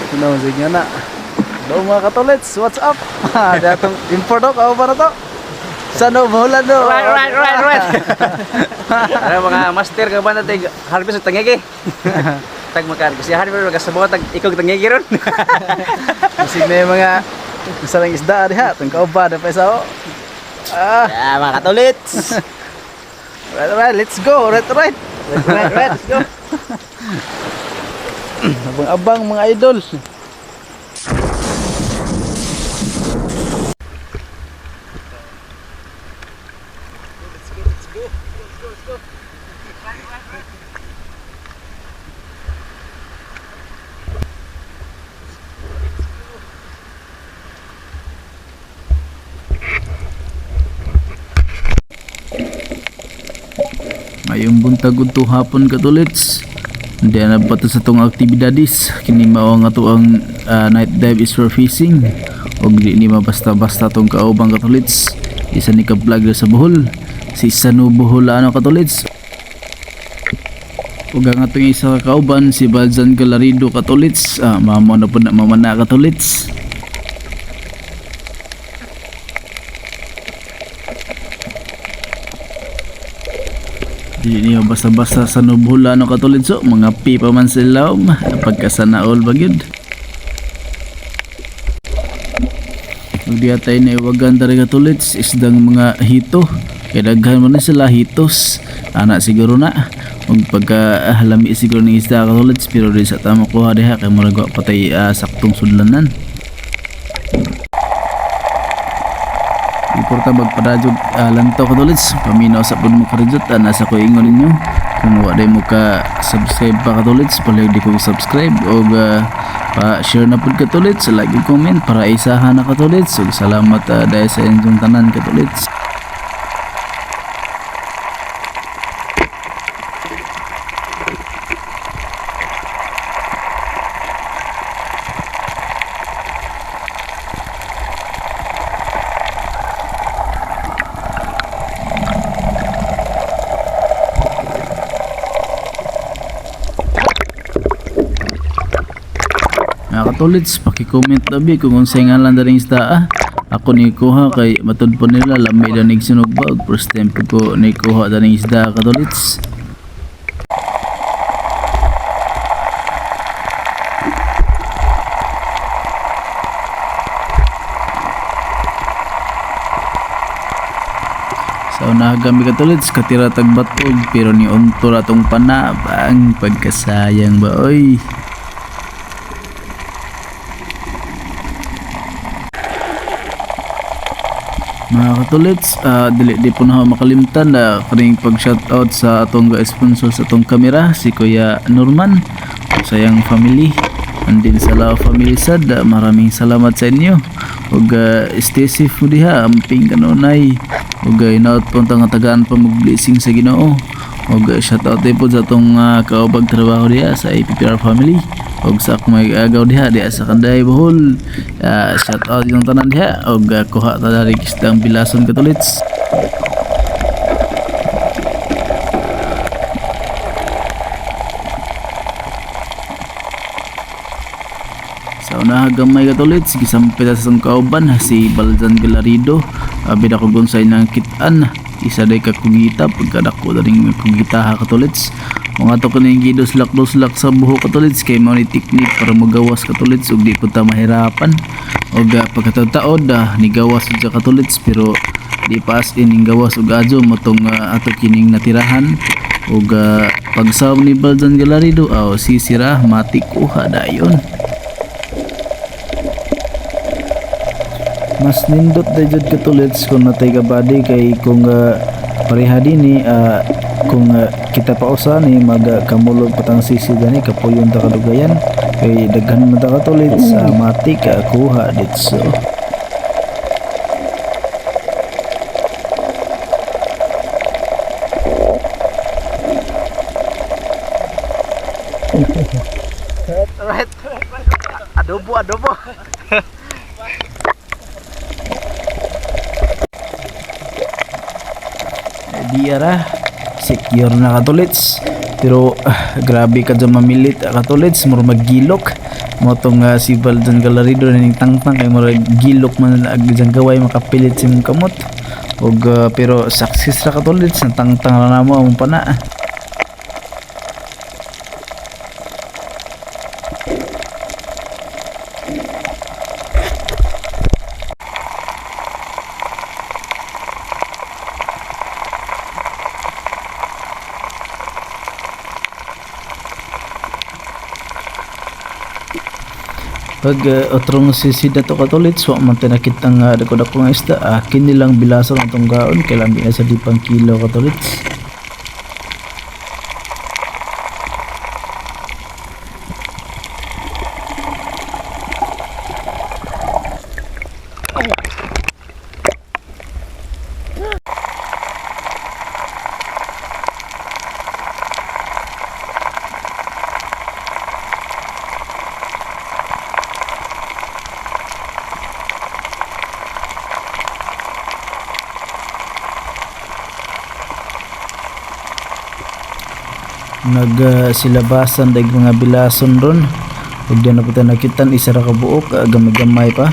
Ano sige na. Hello mga katolits, what's up? Datong import ako para to. Sa Novolan do. Right. Ano mga master ka ba natin harvest ng tangigi? Tag makar kasi harvest ka sa buhat ikaw tangigi ron. Kasi may mga sarang isda diha, tong kauba da pa isa. Yeah, mga katolits. Right, let's go. Right. Let's go. Abang mga idol. Ngayong buntag udto hapon katulits. Hindi na pa sa tong aktibidades kini mao nga to ang night dive is for fishing. Og di ni mabasta-basta tong kaubang katulits. Isa ni ka vlog sa Bohol. Si Sanu Bohol ano katulits. Ug ang atong isa ka kauban si Balzan Galarido katulits. Mamo na pud na mamana katulits. Di niya basta-basta sa Nubhula no katulidso, mga pipa man sila pagkasanaol bagyod. Ug diya tayo na iwagan dari katulits isdang mga hito. Kaya daghan mo na sila hitos. Anak siguro na. Ug pagka halami siguro ng isda katulits pero di sa tama kuha diha kay murag wa patay saktong sudlanan. Importa magpadajog lanto katulits paminaw sa pud mo karejot nasa ko ingon ninyo kung wa day mo ka subscribe pa katulits palay di ko subscribe og pa share na pud katulits like comment para isahan na katulits ug salamat dahil sa inyong tanan katulits. Katulits, paki-comment tabi kung unsay ngalan daring isda. Ako ni kuha kay matud po nila lami danig sinog ba ug first time ko ni kuha daring isda katulits. Sa una kami katulits katira tag batog pero ni unto ratong panabang pagkasayang ba oy. Mga katulits, dili di po na makalimtan na karing pag shoutout sa atong sponsor sa atong kamera si Kuya Norman sa iyang family and din sa Lao family sad. Maraming salamat sa inyo ug stay safe mo diha amping kanunay ug inaot po ang tagaan pa mag-blessing sa Ginoo ug shoutout din po sa atong kaubag trabaho diha sa APPR family og sa akong may agaw diha sa Kanday Bohol. Shout out yung tanan diha og kuha ta dari isdang bilason katulits. Sa una gamay katulits gisampit sa sang kauban si Balzan Galarido bida ko gunsay nang kitaan isa day ka kugita pagkadako daring kugita katulits. Mga to kaning gidos-lak sa buho katulits kay mao ni technique para magawas katulits ug di pud ta mahirapan og pagkataod ni gawas sa katulits pero di pas ining gawas ug adyo matong ato kining natirahan ug pagsaw ni Balzan Galarido sisira matik uha dayon. Mas nindot dayjud katulits kung natay gabadi kay kung pareha dinhi kung kita pa usa ni magkamulog patang sisi gani kapuyon ta kadugayan kay daghan man ta katulits matik kuha ditso. Right. Adobo. Diara secure na katulits Pero grabe ka dyan mamilit katulits, mura maggilok mo tong si Baldan Galarido na ning tangtang kay mura gilok man na dyan gaway makapilit si mong kamot og pero success ra katulits na tangtang na namo among pana. Pag otrong sisid na to katulits, wa man tinakit ang dako-dako nga isda, akin nilang bilasan ang tong gaon, kailang di na sa dipang kilo katulits. Silabasan daig mga bilason ron ug diyan na po tayo nakitan isa ra ka buok gamay-gamay pa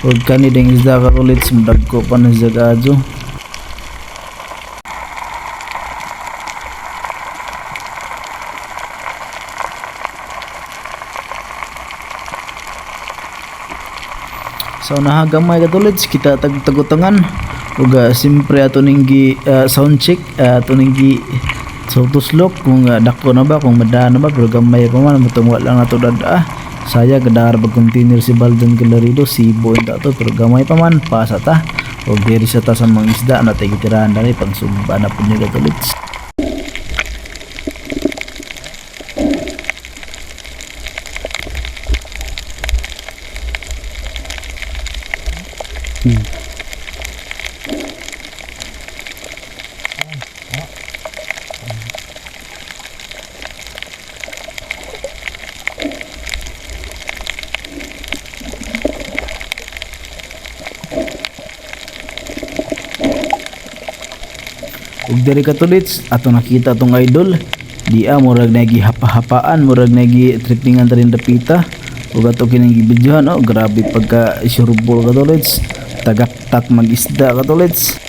ug kani ding isda ka ulit sumdagko pa na sa gadyo. So nahagamay ka ulit kita tagtagutangan ug simpre ato ning sound check ato ning so tuslok kung dako na ba kung madaan na ba pero gamay pa man mutong wala na to dada saya gadar pag container si Baldan Galarido sibo inta to pero gamay pa man pasa ta o diri sa ta sa mga isda na tayo tirahan na rin pang sumba na po nila tulit. Ug diri katulits ato nakita tong idol dia murag nagi hapa-hapaan murag nagi trippingan ta rin dapita ug ato kining gibidyohan grabe pagka isurbol katulits tagaktak mag-isda katulits.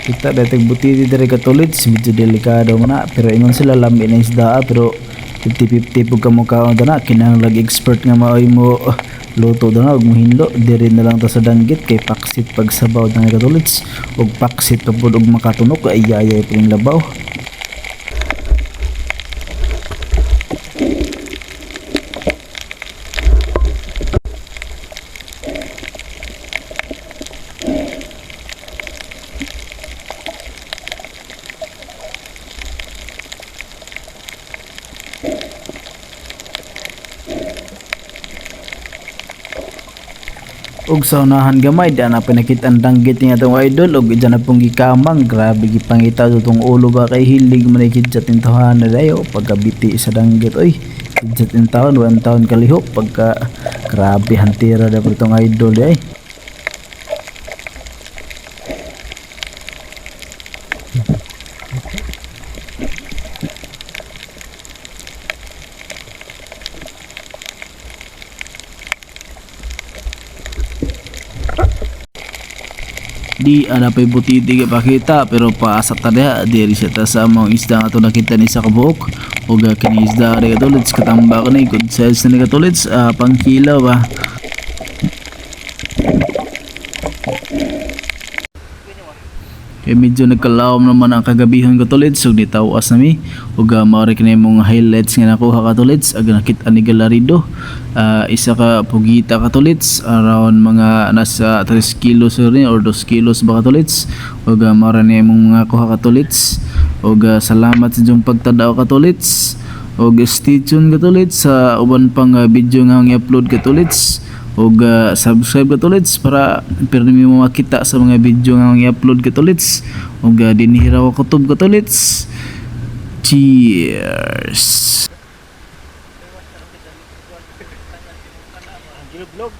Kita datang buti dari katulits medyo delikado na pero ingon sila lami na isda pero 50-50 pag kamukha na kinang lagi expert nga maoy mo luto na og mohinlo diri na lang ta sa danggit kay paksit pagsabaw ng katulits og paksit pud og makatunok ay ayay pring labaw. Og sa unahan gamay di na pinakita ang danggit niya itong idol og dyan na pong gikamang grabe gipangita itong ulo ba kay hilig man ikidjat yung tahan na dayo pagkabiti sa danggit oy kidjat yung taon 1 taon kalihok pagka grabe hantira na po itong idol ay. Di ana pay buti di pakita pero paasa ta diha diri sa ta sa mga isda nga to nakita ni sa kabuok ug kini isda ri katulits katamba kani good size ni katulits pang kilo ba Kaya medyo nagkalawom naman ang kagabihon katolids. So nitawas nami. Ug maori kini mong highlights nga nakuha katolids. Aga nakita ni Galarido. Isa ka pugita katolids. Around mga nasa 3 kilos rin or 2 kilos ba katolids. Ug maori ni mong mga kuha katolids. Ug salamat sa inyong pagtadaw katolids. Ug stay tuned katolids sa uban pang video nga i-upload katolids. Og subscribe katolids para pirmi mo makita sa mga video nga i-upload katolids. Og dinihiraw ko tub katolids. Cheers. Vlog.